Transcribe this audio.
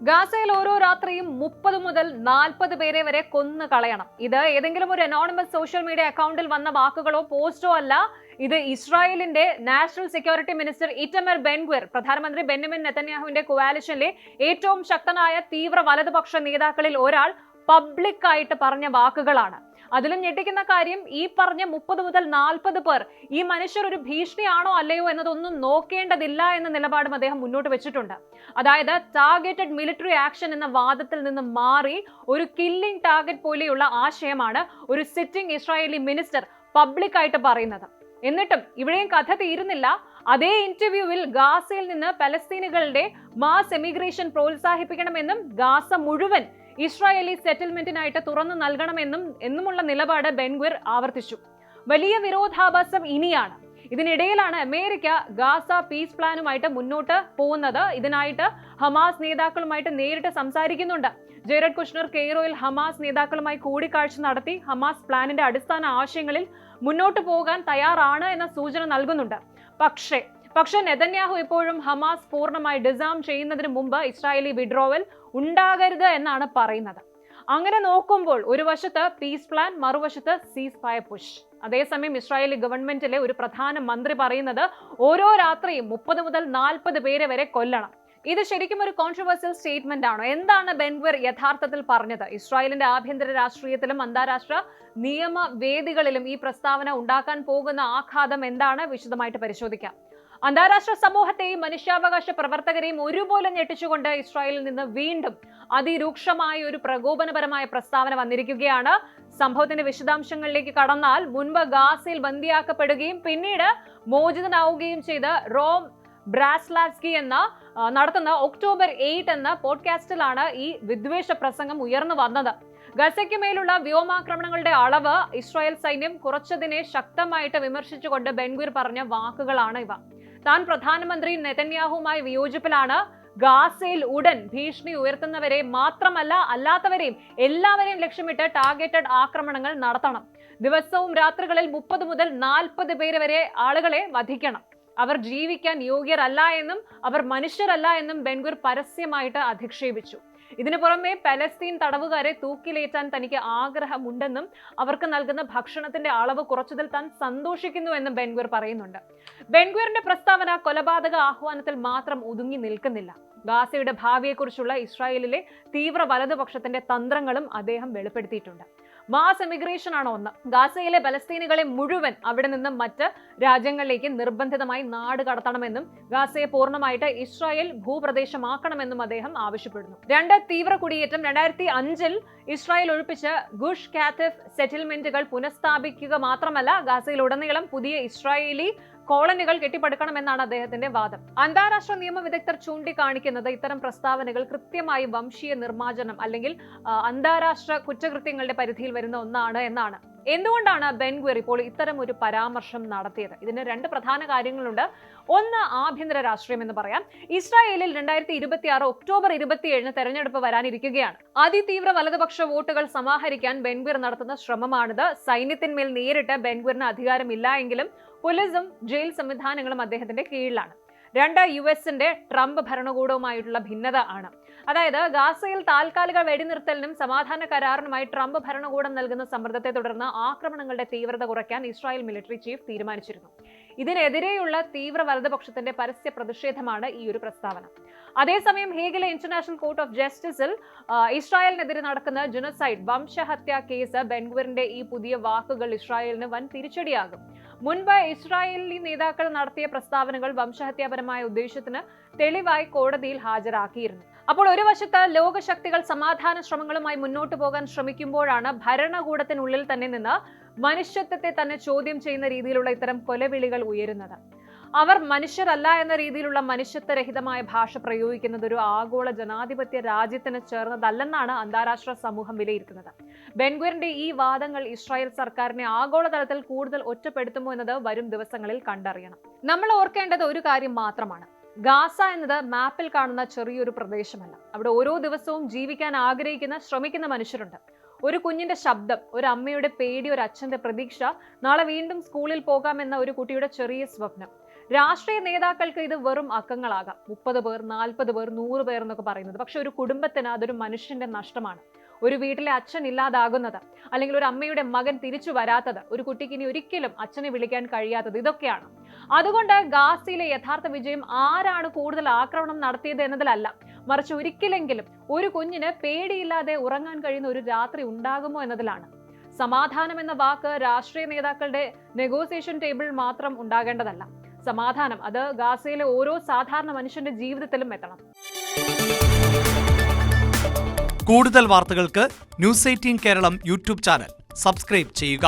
ഗാസയിൽ ഓരോ രാത്രിയും 30 മുതൽ 40 പേരെ വരെ കൊന്നു കളയണം. ഇത് ഏതെങ്കിലും ഒരു അനോണിമസ് സോഷ്യൽ മീഡിയ അക്കൗണ്ടിൽ വന്ന വാക്കുകളോ പോസ്റ്റോ അല്ല. ഇത് ഇസ്രായേലിന്റെ നാഷണൽ സെക്യൂരിറ്റി മിനിസ്റ്റർ ഇറ്റമർ ബെൻഗ്വിർ, പ്രധാനമന്ത്രി ബെന്യാമിൻ നെതന്യാഹുവിന്റെ കോവാലിഷനിലെ ഏറ്റവും ശക്തനായ തീവ്ര വലതുപക്ഷ നേതാക്കളിൽ ഒരാൾ പബ്ലിക്കായിട്ട് പറഞ്ഞ വാക്കുകളാണ്. അതിലും ഞെട്ടിക്കുന്ന കാര്യം, ഈ പറഞ്ഞ 30 മുതൽ 40 പേർ ഈ മനുഷ്യർ ഒരു ഭീഷണിയാണോ അല്ലയോ എന്നതൊന്നും നോക്കേണ്ടതില്ല എന്ന നിലപാടും അദ്ദേഹം മുന്നോട്ട് വെച്ചിട്ടുണ്ട്. അതായത് ടാർഗറ്റഡ് മിലിറ്ററി ആക്ഷൻ എന്ന വാദത്തിൽ നിന്ന് മാറി ഒരു കില്ലിംഗ് ടാർഗറ്റ് പോലെയുള്ള ആശയമാണ് ഒരു സിറ്റിംഗ് ഇസ്രായേലി മിനിസ്റ്റർ പബ്ലിക്കായിട്ട് പറയുന്നത്. എന്നിട്ടും ഇവിടെയും കഥ തീരുന്നില്ല. അതേ ഇന്റർവ്യൂവിൽ ഗാസയിൽ നിന്ന് പലസ്തീനുകളുടെ മാസ് എമിഗ്രേഷൻ പ്രോത്സാഹിപ്പിക്കണമെന്നും ഗാസ മുഴുവൻ ഇസ്രായേലി സെറ്റിൽമെന്റിനായിട്ട് തുറന്നു നൽകണമെന്നുമുള്ള നിലപാട് ബെൻഗ്വിർ ആവർത്തിച്ചു. വലിയ വിരോധാഭാസം ഇനിയാണ്. ഇതിനിടയിലാണ് അമേരിക്ക ഗാസ പീസ് പ്ലാനുമായിട്ട് മുന്നോട്ട് പോകുന്നത്. ഇതിനായിട്ട് ഹമാസ് നേതാക്കളുമായിട്ട് നേരിട്ട് സംസാരിക്കുന്നുണ്ട്. ജെറഡ് കുഷ്ണർ കെയ്റോയിൽ ഹമാസ് നേതാക്കളുമായി കൂടിക്കാഴ്ച നടത്തി ഹമാസ് പ്ലാനിന്റെ അടിസ്ഥാന ആശയങ്ങളിൽ മുന്നോട്ട് പോകാൻ തയ്യാറാണ് എന്ന സൂചന നൽകുന്നുണ്ട്. പക്ഷേ നെതന്യാഹു ഇപ്പോഴും ഹമാസ് പൂർണ്ണമായി ഡിസാം ചെയ്യുന്നതിന് മുമ്പ് ഇസ്രായേലി വിഡ്രോവൽ ഉണ്ടാകരുത് എന്നാണ് പറയുന്നത്. അങ്ങനെ നോക്കുമ്പോൾ ഒരു വശത്ത് പീസ് പ്ലാൻ, മറുവശത്ത് സീസ് ഫയർ പുഷ്. അതേസമയം ഇസ്രായേലി ഗവൺമെന്റിലെ ഒരു പ്രധാന മന്ത്രി പറയുന്നത് ഓരോ രാത്രിയും 30 മുതൽ 40 പേരെ വരെ കൊല്ലണം. ഇത് ശരിക്കും ഒരു കോൺട്രവേഴ്സ്യൽ സ്റ്റേറ്റ്മെന്റ് ആണോ? എന്താണ് ബെൻഗ്വിർ യഥാർത്ഥത്തിൽ പറഞ്ഞത്? ഇസ്രായേലിന്റെ ആഭ്യന്തര രാഷ്ട്രീയത്തിലും അന്താരാഷ്ട്ര നിയമവേദികളിലും ഈ പ്രസ്താവന ഉണ്ടാക്കാൻ പോകുന്ന ആഘാതം എന്താണ്? വിശദമായിട്ട് പരിശോധിക്കാം. അന്താരാഷ്ട്ര സമൂഹത്തെയും മനുഷ്യാവകാശ പ്രവർത്തകരെയും ഒരുപോലെ ഞെട്ടിച്ചുകൊണ്ട് ഇസ്രായേലിൽ നിന്ന് വീണ്ടും അതിരൂക്ഷമായ ഒരു പ്രകോപനപരമായ പ്രസ്താവന വന്നിരിക്കുകയാണ്. സംഭവത്തിന്റെ വിശദാംശങ്ങളിലേക്ക് കടന്നാൽ, മുൻപ് ഗാസയിൽ ബന്ദിയാക്കപ്പെടുകയും പിന്നീട് മോചിതനാവുകയും ചെയ്ത റോം ബ്രാസ്ലാവ്സ്കി നടത്തുന്ന ഒക്ടോബർ 8 എന്ന പോഡ്കാസ്റ്റിലാണ് ഈ വിദ്വേഷ പ്രസംഗം ഉയർന്നു വന്നത്. ഗസയ്ക്ക് മേലുള്ള വ്യോമാക്രമണങ്ങളുടെ അളവ് ഇസ്രായേൽ സൈന്യം കുറച്ചതിനെ ശക്തമായിട്ട് വിമർശിച്ചുകൊണ്ട് ബെൻഗ്വിർ പറഞ്ഞ വാക്കുകളാണ് ഇവ. താൻ പ്രധാനമന്ത്രി നെതന്യാഹുവുമായി വിയോജിപ്പിലാണ്. ഗാസയിൽ ഉടൻ ഭീഷണി ഉയർത്തുന്നവരെ മാത്രമല്ല, അല്ലാത്തവരെയും എല്ലാവരെയും ലക്ഷ്യമിട്ട് ടാർഗറ്റഡ് ആക്രമണങ്ങൾ നടത്തണം. ദിവസവും രാത്രികളിൽ 30 മുതൽ 40 പേര് വരെ ആളുകളെ വധിക്കണം. അവർ ജീവിക്കാൻ യോഗ്യരല്ല എന്നും അവർ മനുഷ്യരല്ല എന്നും ബെൻഗ്വിർ പരസ്യമായിട്ട് അധിക്ഷേപിച്ചു. ഇതിനു പുറമെ പലസ്തീൻ തടവുകാരെ തൂക്കിലേറ്റാൻ തനിക്ക് ആഗ്രഹമുണ്ടെന്നും അവർക്ക് നൽകുന്ന ഭക്ഷണത്തിന്റെ അളവ് കുറച്ചതിൽ താൻ സന്തോഷിക്കുന്നുവെന്നും ബെൻഗ്വിർ പറയുന്നുണ്ട്. ബെൻഗ്വിറിന്റെ പ്രസ്താവന കൊലപാതക ആഹ്വാനത്തിൽ മാത്രം ഒതുങ്ങി നിൽക്കുന്നില്ല. ഗാസയുടെ ഭാവിയെക്കുറിച്ചുള്ള ഇസ്രായേലിലെ തീവ്ര വലതുപക്ഷത്തിന്റെ തന്ത്രങ്ങളും അദ്ദേഹം വെളിപ്പെടുത്തിയിട്ടുണ്ട്. മാസ് എമിഗ്രേഷൻ ആണ് ഒന്ന്. ഗാസയിലെ പലസ്തീനുകളെ മുഴുവൻ അവിടെ നിന്നും മറ്റ് രാജ്യങ്ങളിലേക്ക് നിർബന്ധിതമായി നാട് കടത്തണമെന്നും ഗാസയെ പൂർണ്ണമായിട്ട് ഇസ്രായേൽ ഭൂപ്രദേശമാക്കണമെന്നും അദ്ദേഹം ആവശ്യപ്പെടുന്നു. 2 തീവ്ര കുടിയേറ്റം. 2005 ഇസ്രായേൽ ഒഴിപ്പിച്ച ഗുഷ് കാത്തിഫ് സെറ്റിൽമെന്റുകൾ പുനഃസ്ഥാപിക്കുക മാത്രമല്ല, ഗാസയിലുടനീളം പുതിയ ഇസ്രായേലി കോളനികൾ കെട്ടിപ്പടുക്കണമെന്നാണ് അദ്ദേഹത്തിന്റെ വാദം. അന്താരാഷ്ട്ര നിയമ വിദഗ്ധർ ചൂണ്ടിക്കാണിക്കുന്നത് ഇത്തരം പ്രസ്താവനകൾ കൃത്യമായി വംശീയ നിർമ്മാർജ്ജനം അല്ലെങ്കിൽ അന്താരാഷ്ട്ര കുറ്റകൃത്യങ്ങളുടെ പരിധിയിൽ വരുന്ന ഒന്നാണ് എന്നാണ്. എന്തുകൊണ്ടാണ് ബെൻഗ്വിർ ഇപ്പോൾ ഇത്തരം ഒരു പരാമർശം നടത്തിയത്? ഇതിന് 2 പ്രധാന കാര്യങ്ങളുണ്ട്. ഒന്ന്, ആഭ്യന്തര രാഷ്ട്രീയം എന്ന് പറയാം. ഇസ്രായേലിൽ 2026 ഒക്ടോബർ 27 തെരഞ്ഞെടുപ്പ് വരാനിരിക്കുകയാണ്. അതിതീവ്ര വലതുപക്ഷ വോട്ടുകൾ സമാഹരിക്കാൻ ബെൻഗ്വിർ നടത്തുന്ന ശ്രമമാണിത്. സൈന്യത്തിന്മേൽ നേരിട്ട് ബെൻഗ്വിറിന് അധികാരമില്ല എങ്കിലും പോലീസും ജയിൽ സംവിധാനങ്ങളും അദ്ദേഹത്തിന്റെ കീഴിലാണ്. 2, US-ന്റെ ട്രംപ് ഭരണകൂടവുമായിട്ടുള്ള ഭിന്നത ആണ്. അതായത് ഗാസയിൽ താൽക്കാലിക വെടിനിർത്തലിനും സമാധാന കരാറിനുമായി ട്രംപ് ഭരണകൂടം നൽകുന്ന സമ്മർദ്ദത്തെ തുടർന്ന് ആക്രമണങ്ങളുടെ തീവ്രത കുറയ്ക്കാൻ ഇസ്രായേൽ മിലിറ്ററി ചീഫ് തീരുമാനിച്ചിരുന്നു. ഇതിനെതിരെയുള്ള തീവ്ര വലതുപക്ഷത്തിന്റെ പരസ്യ പ്രതിഷേധമാണ് ഈ ഒരു പ്രസ്താവന. അതേസമയം ഹേഗിലെ ഇന്റർനാഷണൽ കോർട്ട് ഓഫ് ജസ്റ്റിസിൽ ഇസ്രായേലിനെതിരെ നടക്കുന്ന ജനസൈഡ് വംശഹത്യാ കേസ് ബെൻഗ്വിറിന്റെ ഈ പുതിയ വാക്കുകൾ ഇസ്രായേലിന് വൻ തിരിച്ചടിയാകും. മുൻപ് ഇസ്രായേലി നേതാക്കൾ നടത്തിയ പ്രസ്താവനകൾ വംശഹത്യാപരമായ ഉദ്ദേശത്തിന് തെളിവായി കോടതിയിൽ ഹാജരാക്കിയിരുന്നു. അപ്പോൾ ഒരു വശത്ത് ലോകശക്തികൾ സമാധാന ശ്രമങ്ങളുമായി മുന്നോട്ട് പോകാൻ ശ്രമിക്കുമ്പോഴാണ് ഭരണകൂടത്തിനുള്ളിൽ തന്നെ നിന്ന് മനുഷ്യത്വത്തെ തന്നെ ചോദ്യം ചെയ്യുന്ന രീതിയിലുള്ള ഇത്തരം കൊലവിളികൾ ഉയരുന്നത്. അവർ മനുഷ്യരല്ല എന്ന രീതിയിലുള്ള മനുഷ്യത്വരഹിതമായ ഭാഷ പ്രയോഗിക്കുന്നത് ഒരു ആഗോള ജനാധിപത്യ രാജ്യത്തിന് ചേർന്നതല്ലെന്നാണ് അന്താരാഷ്ട്ര സമൂഹം വിലയിരുത്തുന്നത്. ബെൻഗ്വിറിന്റെ ഈ വാദങ്ങൾ ഇസ്രായേൽ സർക്കാരിനെ ആഗോളതലത്തിൽ കൂടുതൽ ഒറ്റപ്പെടുത്തുമോ എന്നത് വരും ദിവസങ്ങളിൽ കണ്ടറിയണം. നമ്മൾ ഓർക്കേണ്ടത് ഒരു കാര്യം മാത്രമാണ്. ഗാസ എന്നത് മാപ്പിൽ കാണുന്ന ചെറിയൊരു പ്രദേശമല്ല. അവിടെ ഓരോ ദിവസവും ജീവിക്കാൻ ആഗ്രഹിക്കുന്ന, ശ്രമിക്കുന്ന മനുഷ്യരുണ്ട്. ഒരു കുഞ്ഞിന്റെ ശബ്ദം, ഒരു അമ്മയുടെ പേടി, ഒരു അച്ഛന്റെ പ്രതീക്ഷ, നാളെ വീണ്ടും സ്കൂളിൽ പോകാമെന്ന ഒരു കുട്ടിയുടെ ചെറിയ സ്വപ്നം. രാഷ്ട്രീയ നേതാക്കൾക്ക് ഇത് വെറും അക്കങ്ങളാകാം, 30 പേർ, 40 പേർ, 100 പേർ എന്നൊക്കെ പറയുന്നത്. പക്ഷെ ഒരു കുടുംബത്തിന് അതൊരു മനുഷ്യന്റെ നഷ്ടമാണ്. ഒരു വീട്ടിലെ അച്ഛൻ ഇല്ലാതാകുന്നത്, അല്ലെങ്കിൽ ഒരു അമ്മയുടെ മകൻ തിരിച്ചു വരാത്തത്, ഒരു കുട്ടിക്ക് ഇനി ഒരിക്കലും അച്ഛനെ വിളിക്കാൻ കഴിയാത്തത്, ഇതൊക്കെയാണ്. അതുകൊണ്ട് ഗാസയിലെ യഥാർത്ഥ വിജയം ആരാണ് കൂടുതൽ ആക്രമണം നടത്തിയത് എന്നതിലല്ല, മറിച്ച് ഒരിക്കലെങ്കിലും ഒരു കുഞ്ഞിന് പേടിയില്ലാതെ ഉറങ്ങാൻ കഴിയുന്ന ഒരു രാത്രി ഉണ്ടാകുമോ എന്നതിലാണ്. സമാധാനം എന്ന വാക്ക് രാഷ്ട്രീയ നേതാക്കളുടെ നെഗോസിയേഷൻ ടേബിൾ മാത്രം ഉണ്ടാകേണ്ടതല്ല. സമാധാനം അത് ഗാസയിലെ ഓരോ സാധാരണ മനുഷ്യന്റെ ജീവിതത്തിലും എത്തണം. കൂടുതൽ വാർത്തകൾക്ക് news 18 Keralam YouTube channel subscribe ചെയ്യുക.